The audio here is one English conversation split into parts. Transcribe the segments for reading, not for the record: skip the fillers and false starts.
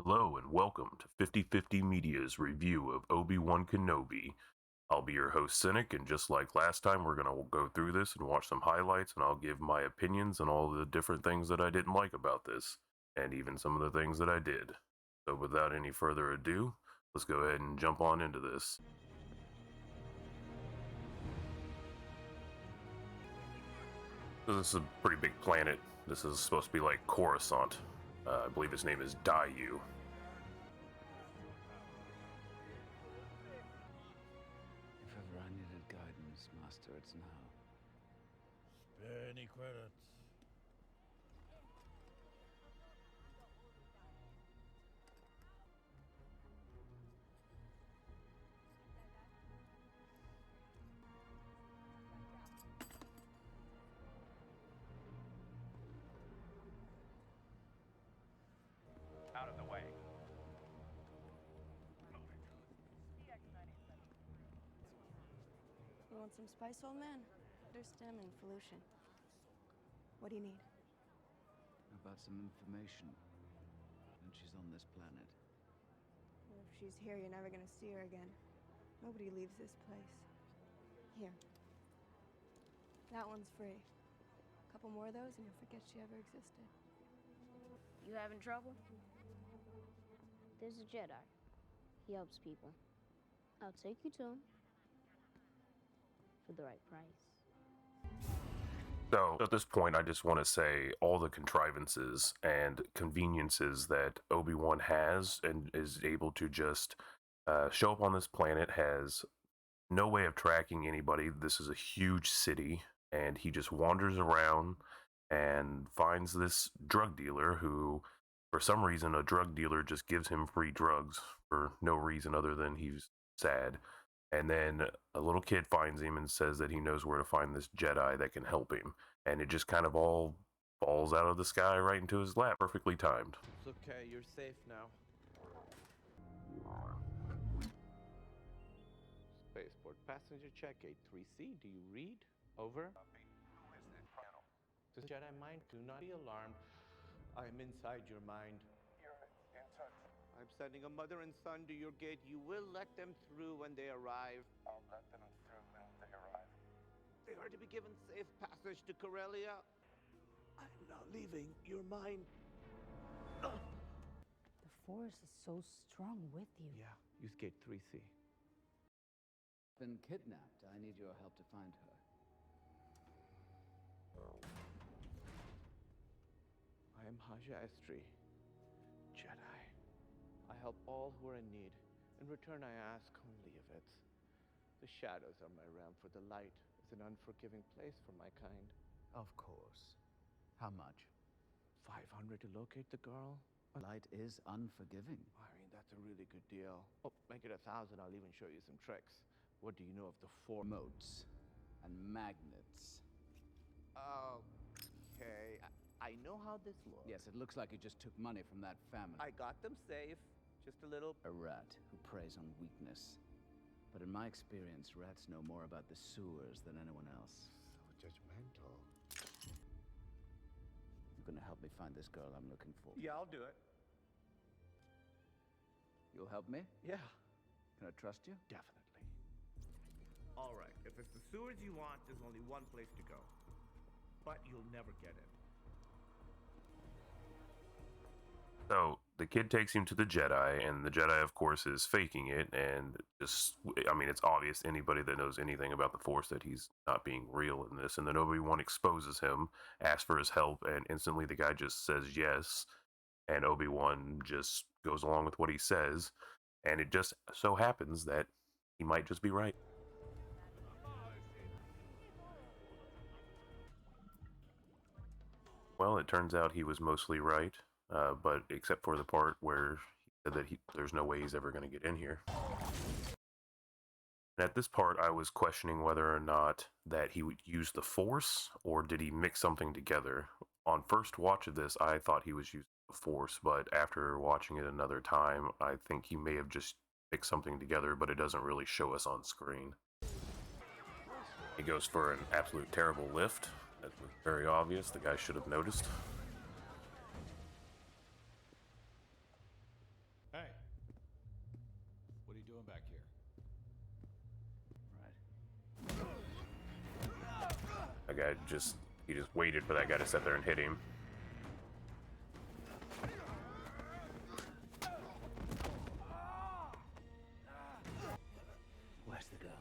Hello and welcome to 50/50 Media's review of Obi-Wan Kenobi. I'll be your host, Cynic, and just like last time, we're going to go through this and watch some highlights, and I'll give my opinions on all the different things that I didn't like about this, and even some of the things that I did. So without any further ado, let's go ahead and jump on into this. So this is a pretty big planet. This is supposed to be like Coruscant. I believe his name is Daiyu. If ever I needed guidance, Master, it's now. Spare any credits. Out of the way. You want some spice, old man? Stem and Felucian. What do you need? About some information. And she's on this planet. Well, if she's here, you're never gonna see her again. Nobody leaves this place. Here. That one's free. A couple more of those and you'll forget she ever existed. You having trouble? There's a Jedi. He helps people. I'll take you to him. For the right price. So at this point, I just want to say all the contrivances and conveniences that Obi-Wan has and is able to just show up on this planet, has no way of tracking anybody. This is a huge city, and he just wanders around and finds this drug dealer who, for some reason, a drug dealer just gives him free drugs for no reason other than he's sad. And then a little kid finds him and says that he knows where to find this Jedi that can help him. And it just kind of all falls out of the sky right into his lap, perfectly timed. It's okay, you're safe now. Spaceport passenger check 83C. Do you read? Over. This Jedi mind, do not be alarmed. I am inside your mind. You're in touch. I'm sending a mother and son to your gate. You will let them through when they arrive. I'll let them through when they arrive. They are to be given safe passage to Corellia. I'm not leaving your mind. The Force is so strong with you. Yeah, use gate 3C. Been kidnapped. I need your help to find her. I am Haja Estri, Jedi. I help all who are in need. In return, I ask only of it. The shadows are my realm, for the light is an unforgiving place for my kind. Of course. How much? 500 to locate the girl? Light is unforgiving. I mean, that's a really good deal. Oh, make it 1,000. I'll even show you some tricks. What do you know of the four Moats and magnets. Okay, I know how this looks. Yes, it looks like you just took money from that family. I got them safe. Just a little. A rat who preys on weakness. But in my experience, rats know more about the sewers than anyone else. So judgmental. You're gonna help me find this girl I'm looking for. Yeah, I'll do it. You'll help me? Yeah, Can I trust you? definitely. All right, if it's the sewers you want, there's only one place to go. But you'll never get in. So the kid takes him to the Jedi, and the Jedi, of course, is faking it. And just, I mean, it's obvious to anybody that knows anything about the Force that he's not being real in this. And then Obi-Wan exposes him, asks for his help, and instantly the guy just says yes. And Obi-Wan just goes along with what he says. And it just so happens that he might just be right. Well, it turns out he was mostly right, but except for the part where he said that there's no way he's ever going to get in here. And at this part, I was questioning whether or not that he would use the Force, or did he mix something together. On first watch of this, I thought he was using the Force, but after watching it another time, I think he may have just mixed something together, but it doesn't really show us on screen. He goes for an absolute terrible lift. That was very obvious. The guy should have noticed. doing back here? Right. That guy he just waited for that guy to sit there and hit him. Where's the girl?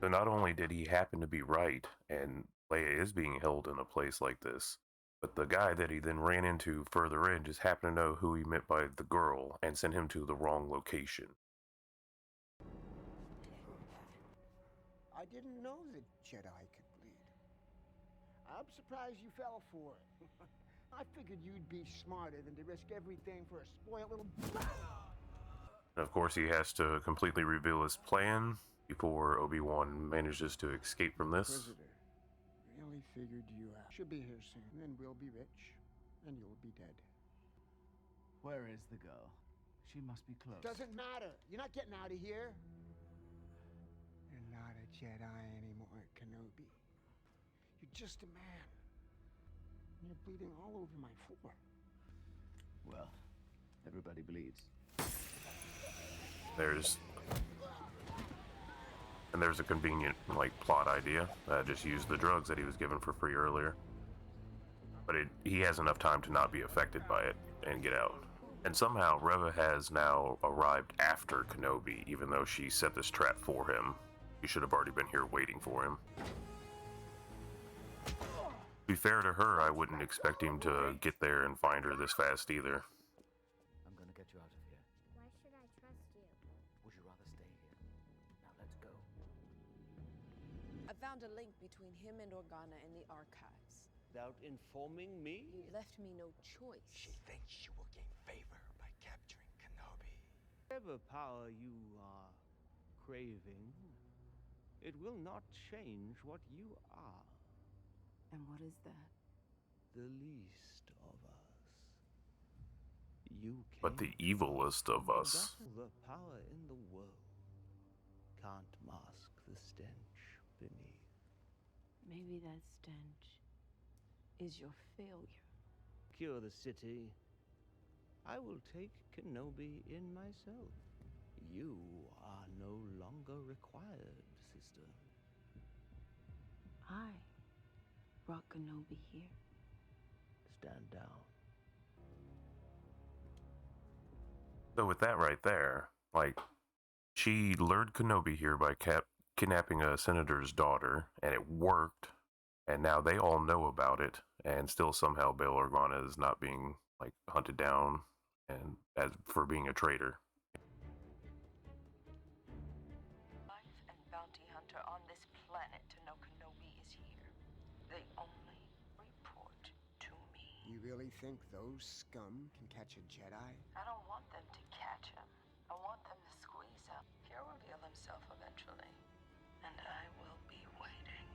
So not only did he happen to be right, and Leia is being held in a place like this, but the guy that he then ran into further in just happened to know who he meant by the girl and sent him to the wrong location. I didn't know that Jedi could bleed. I'm surprised you fell for it. I figured you'd be smarter than to risk everything for a spoiled little... And of course, he has to completely reveal his plan before Obi-Wan manages to escape from this. Inquisitor, really figured you out. Should be here soon, then we'll be rich, and you'll be dead. Where is the girl? She must be close. Doesn't matter. You're not getting out of here. You're not a Jedi anymore, Kenobi. You're just a man. And you're bleeding all over my floor. Well, everybody bleeds. There's a convenient, like, plot idea. Just use the drugs that he was given for free earlier. But he has enough time to not be affected by it and get out. And somehow Reva has now arrived after Kenobi, even though she set this trap for him. He should have already been here waiting for him. To be fair to her, I wouldn't expect him to get there and find her this fast either. I'm gonna get you out of here. Why should I trust you? Would you rather stay here? Now let's go. I found a link between him and Organa in the archives. Without informing me? You left me no choice. She thinks she will gain favor by capturing Kenobi. Whatever power you are craving, it will not change what you are. And what is that? The least of us. You can. But the evilest of us. The power in the world can't mask the stench beneath. Maybe that stench is your failure. Cure the city. I will take Kenobi in myself. You are no longer required, sister. I brought Kenobi here. Stand down. So with that right there, like, she lured Kenobi here by kidnapping a senator's daughter, and it worked, and now they all know about it, and still somehow Bail Organa is not being, like, hunted down and as for being a traitor. Life and bounty hunter on this planet to know Kenobi is here. They only report to me. You really think those scum can catch a Jedi? I don't want them to catch him. I want them to squeeze him. He'll reveal himself eventually. And I will be waiting.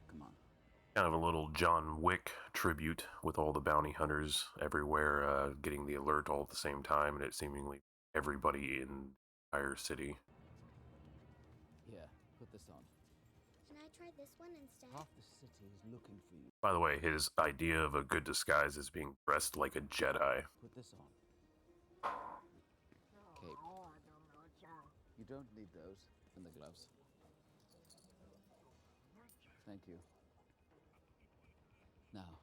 Come on. Kind of a little John Wick tribute with all the bounty hunters everywhere getting the alert all at the same time, and it seemingly everybody in the entire city. Here, put this on. Can I try this one instead? Half the city is looking for you. By the way, his idea of a good disguise is being dressed like a Jedi. Put this on. Cape. You don't need those. And the gloves. Thank you. Now,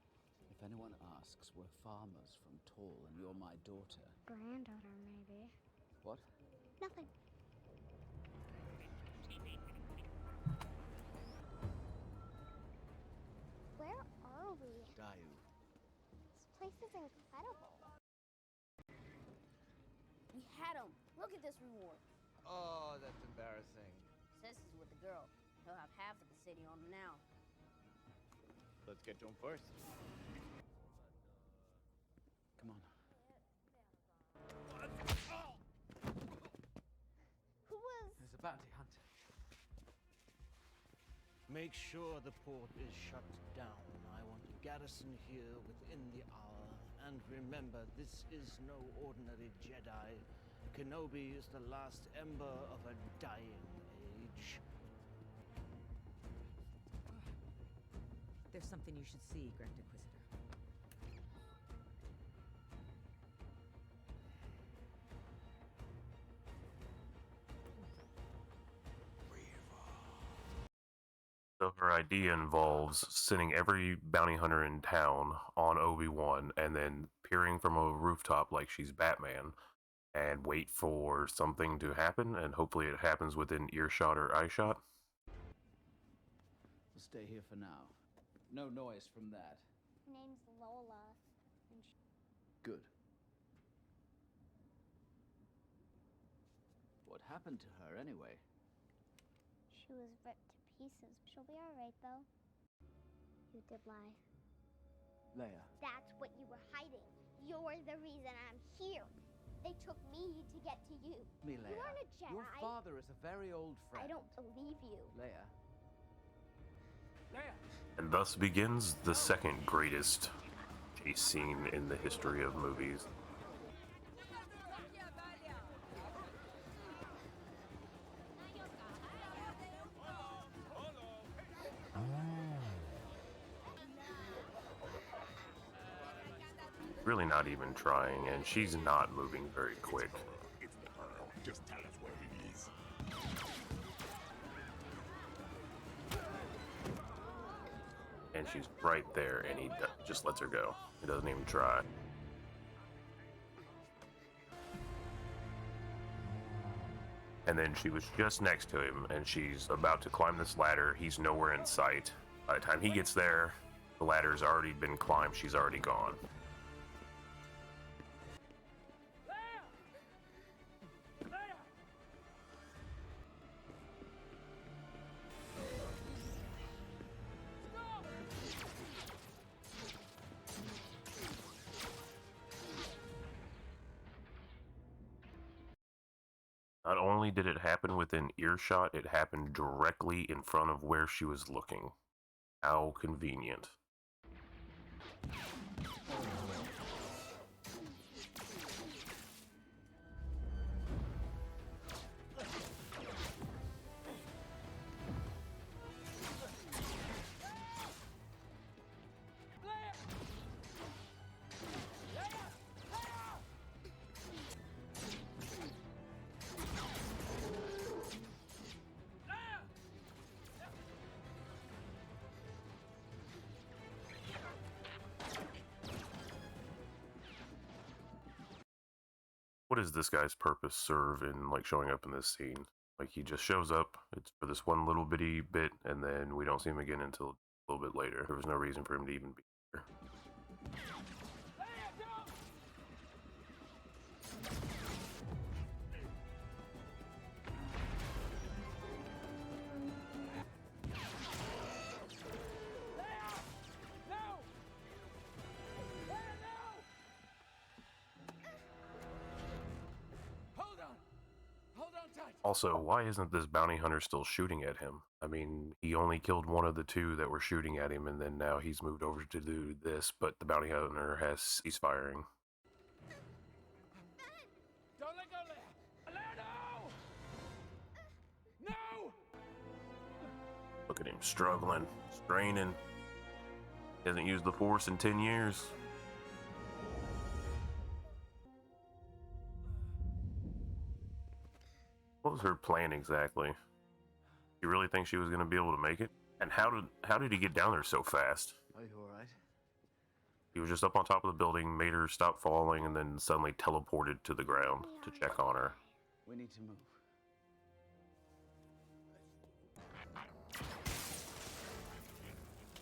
if anyone asks, we're farmers from Tall, and you're my daughter. Granddaughter, maybe. What? Nothing. Where are we? Dayu. This place is incredible. We had him. Look at this reward. Oh, that's embarrassing. Says he's with the girl. He'll have half of the city on him now. Let's get to him first. Come on. bounty hunter. Make sure the port is shut down. I want a garrison here within the hour. And remember, this is no ordinary Jedi. Kenobi is the last ember of a dying age. There's something you should see, Grand Inquisitor. So her idea involves sending every bounty hunter in town on Obi-Wan and then peering from a rooftop like she's Batman and wait for something to happen, and hopefully it happens within earshot or eyeshot. We'll stay here for now. No noise from that. Her name's Lola. And Good. What happened to her, anyway? she was ripped to pieces. She'll be alright, though. You did lie. Leia. That's what you were hiding. You're the reason I'm here. They took me to get to you. Me, Leia. You aren't a Jedi. Your father is a very old friend. I don't believe you. Leia. Leia! And thus begins the second greatest chase scene in the history of movies. Really not even trying, and she's not moving very quick. Just tell us where he is. And she's right there, and he just lets her go. He doesn't even try. And then she was just next to him, and she's about to climb this ladder. He's nowhere in sight. By the time he gets there, the ladder's already been climbed. She's already gone. Not only did it happen within earshot, it happened directly in front of where she was looking. How convenient. What does this guy's purpose serve in like showing up in this scene? Like he just shows up, it's for this one little bitty bit, and then we don't see him again until a little bit later. There was no reason for him to even be here. Also, why isn't this bounty hunter still shooting at him? I mean, he only killed one of the two that were shooting at him, and then now he's moved over to do this, but the bounty hunter has ceased firing. Don't let go, Leia! Leia, no! No! Look at him struggling, straining. He hasn't used the Force in 10 years. What was her plan exactly? You really think she was going to be able to make it? And how did he get down there so fast? Are you alright? He was just up on top of the building, made her stop falling, and then suddenly teleported to the ground to check on her. We need to move.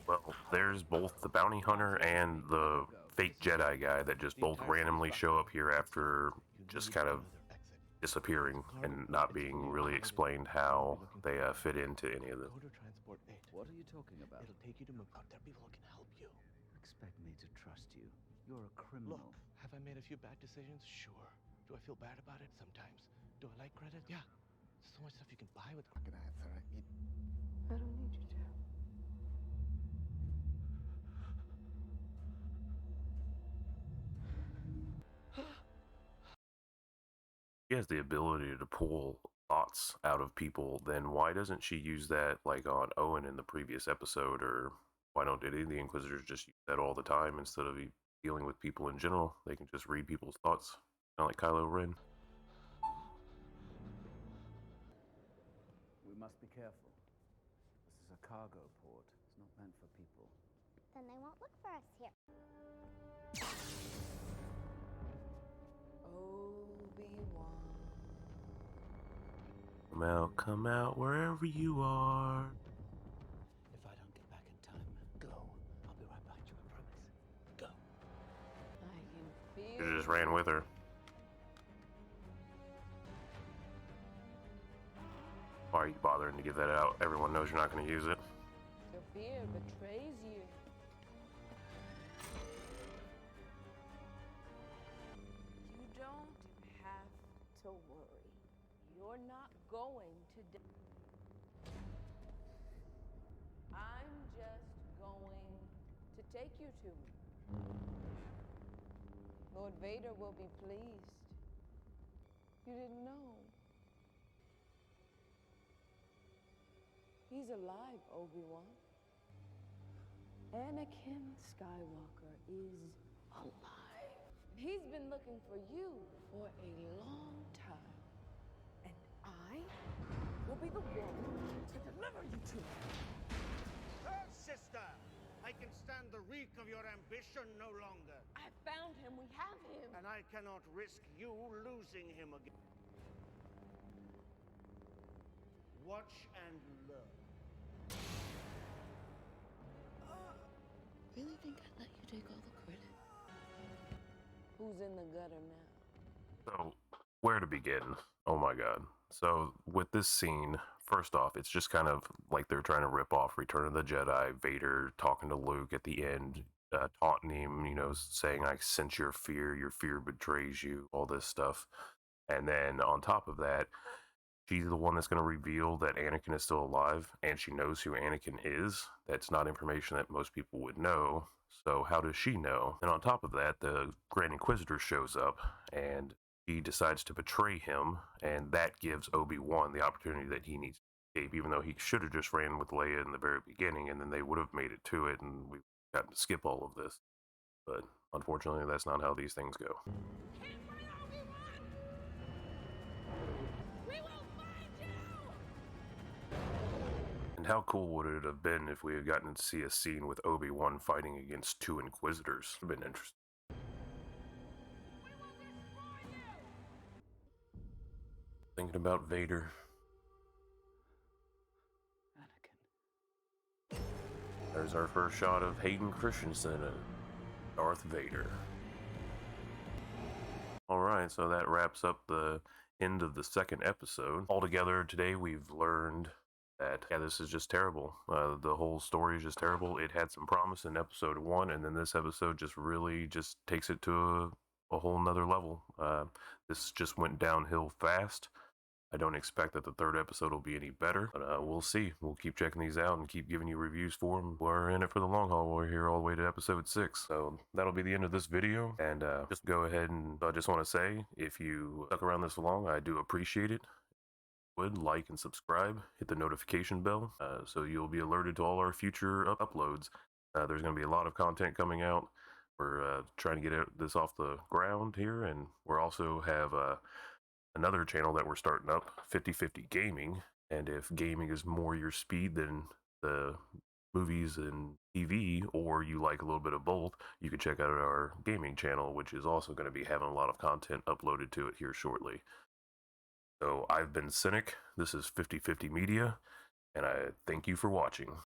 Well, there's both the bounty hunter and the fake Jedi guy that just both randomly show up here after just kind of disappearing and not being really explained how they fit into any of the... Go to transport 8. What are you talking about? It'll take you to Mukot. There are people who can help you. Expect me to trust you. You're a criminal. Look, have I made a few bad decisions? Sure. Do I feel bad about it? Sometimes. Do I like credit? Yeah. So much stuff you can buy with rocket answer. I don't need you to. She has the ability to pull thoughts out of people, then why doesn't she use that like on Owen in the previous episode? Or why don't any of the Inquisitors just use that all the time instead of dealing with people in general? They can just read people's thoughts, kind of like Kylo Ren. We must be careful. This is a cargo port. It's not meant for people. Then they won't look for us here. Obi-Wan. Come out wherever you are. If I don't get back in time, go. I'll be right behind you, I promise. Go. I can feel. You just ran with her. Why are you bothering to give that out? Everyone knows you're not going to use it. Your fear betrays you. You don't have to worry. You're not going to die. I'm just going to take you to me. Lord Vader will be pleased. You didn't know. He's alive, Obi-Wan. Anakin Skywalker is alive. He's been looking for you for a long time. And I will be the one to deliver you to him. Oh, sister! I can stand the reek of your ambition no longer. I found him. We have him. And I cannot risk you losing him again. Watch and learn. Really think I'd let you take all the credit? Who's in the gutter now? So, where to begin? Oh my god. So, with this scene, first off, it's just kind of like they're trying to rip off Return of the Jedi, Vader talking to Luke at the end, taunting him, you know, saying, I sense your fear betrays you, all this stuff. And then on top of that, she's the one that's going to reveal that Anakin is still alive, and she knows who Anakin is. That's not information that most people would know. So how does she know? And on top of that, the Grand Inquisitor shows up, and he decides to betray him, and that gives Obi-Wan the opportunity that he needs to escape, even though he should have just ran with Leia in the very beginning, and then they would have made it to it, and we got to skip all of this. But unfortunately, that's not how these things go. And how cool would it have been if we had gotten to see a scene with Obi-Wan fighting against two Inquisitors? It would have been interesting. Thinking about Vader. Anakin. There's our first shot of Hayden Christensen and Darth Vader. Alright, so that wraps up the end of the second episode. Altogether, today we've learned that, yeah, this is just terrible. The whole story is just terrible. It had some promise in episode 1, and then this episode just really just takes it to a whole nother level. This just went downhill fast. I don't expect that the third episode will be any better, but we'll see. We'll keep checking these out and keep giving you reviews for them. We're in it for the long haul. We're here all the way to episode 6. So that'll be the end of this video. And just go ahead and I just want to say, if you stuck around this long, I do appreciate it. Would like and subscribe, hit the notification bell, so you'll be alerted to all our future uploads. There's going to be a lot of content coming out. We're trying to get this off the ground here, and we also have another channel that we're starting up, 50/50 Gaming. And if gaming is more your speed than the movies and TV, or you like a little bit of both, you can check out our gaming channel, which is also going to be having a lot of content uploaded to it here shortly. So I've been Cynic, this is 50/50 Media, and I thank you for watching.